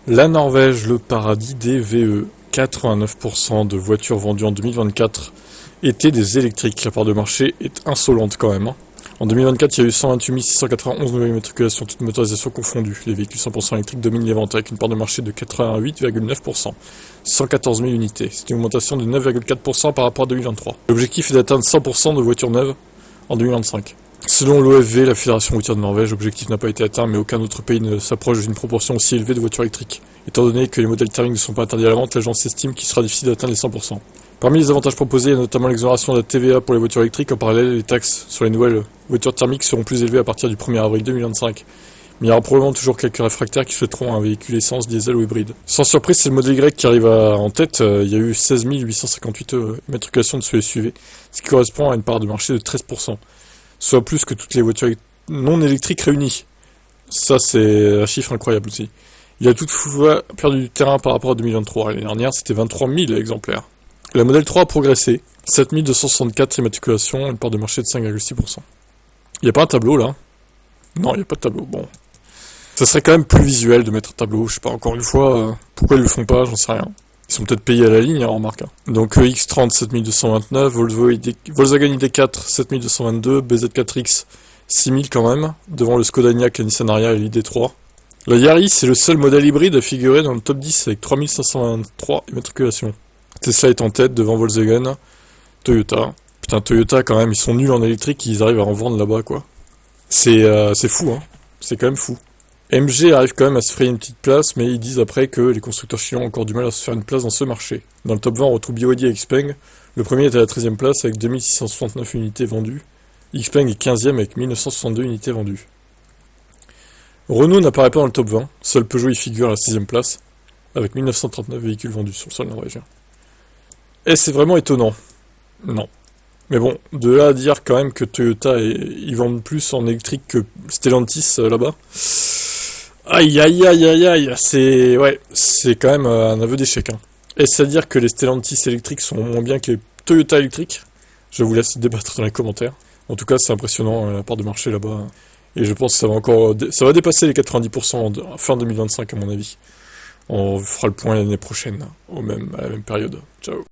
La Norvège, le paradis des VE. 89% de voitures vendues en 2024 étaient des électriques. La part de marché est insolente quand même. En 2024, il y a eu 128 691 nouvelles immatriculations, toutes motorisations confondues. Les véhicules 100% électriques dominent les ventes avec une part de marché de 88,9%, 114 000 unités. C'est une augmentation de 9,4% par rapport à 2023. L'objectif est d'atteindre 100% de voitures neuves en 2025. Selon l'OFV, la Fédération routière de Norvège, l'objectif n'a pas été atteint, mais aucun autre pays ne s'approche d'une proportion aussi élevée de voitures électriques. Étant donné que les modèles thermiques ne sont pas interdits à la vente, l'agence estime qu'il sera difficile d'atteindre les 100%. Parmi les avantages proposés, il y a notamment l'exonération de la TVA pour les voitures électriques. En parallèle, les taxes sur les nouvelles voitures thermiques seront plus élevées à partir du 1er avril 2025. Mais il y aura probablement toujours quelques réfractaires qui souhaiteront un véhicule essence, diesel ou hybride. Sans surprise, c'est le modèle Y qui arrive en tête. Il y a eu 16 858 immatriculations de ce SUV, ce qui correspond à une part de marché de 13%. Soit plus que toutes les voitures non électriques réunies. Ça, c'est un chiffre incroyable aussi. Il a toutefois perdu du terrain par rapport à 2023. L'année dernière, c'était 23 000 exemplaires. La modèle 3 a progressé. 7 264 immatriculations, une part de marché de 5,6%. Il n'y a pas un tableau, là? Non, il n'y a pas de tableau. Bon. Ça serait quand même plus visuel de mettre un tableau. Je sais pas, encore une fois, pourquoi ils le font pas, j'en sais rien. Ils sont peut-être payés à la ligne, en remarque. Donc X30 7229, Volkswagen ID4 7222, BZ4X 6000 quand même, devant le Skoda Enyaq, la Nissan Ariya et l'ID3. La Yaris est le seul modèle hybride à figurer dans le top 10 avec 3523 immatriculations. Tesla est en tête devant Volkswagen, Toyota. Putain, Toyota quand même, ils sont nuls en électrique, ils arrivent à en vendre là-bas quoi. C'est fou, hein. C'est quand même fou. MG arrive quand même à se frayer une petite place, mais ils disent après que les constructeurs chinois ont encore du mal à se faire une place dans ce marché. Dans le top 20, on retrouve BYD et Xpeng. Le premier est à la 13e place avec 2669 unités vendues. Xpeng est 15e avec 1962 unités vendues. Renault n'apparaît pas dans le top 20. Seul Peugeot y figure à la 6e place, avec 1939 véhicules vendus sur le sol norvégien. Et c'est vraiment étonnant. Non. Mais bon, de là à dire quand même que Toyota, ils vendent plus en électrique que Stellantis là-bas. Aïe aïe aïe aïe aïe, c'est quand même un aveu d'échec. Hein. Est-ce à dire que les Stellantis électriques sont moins bien que les Toyota électriques? Je vous laisse débattre dans les commentaires. En tout cas, c'est impressionnant la part de marché là-bas. Et je pense que ça va dépasser les 90% fin 2025 à mon avis. On fera le point l'année prochaine, à la même période. Ciao.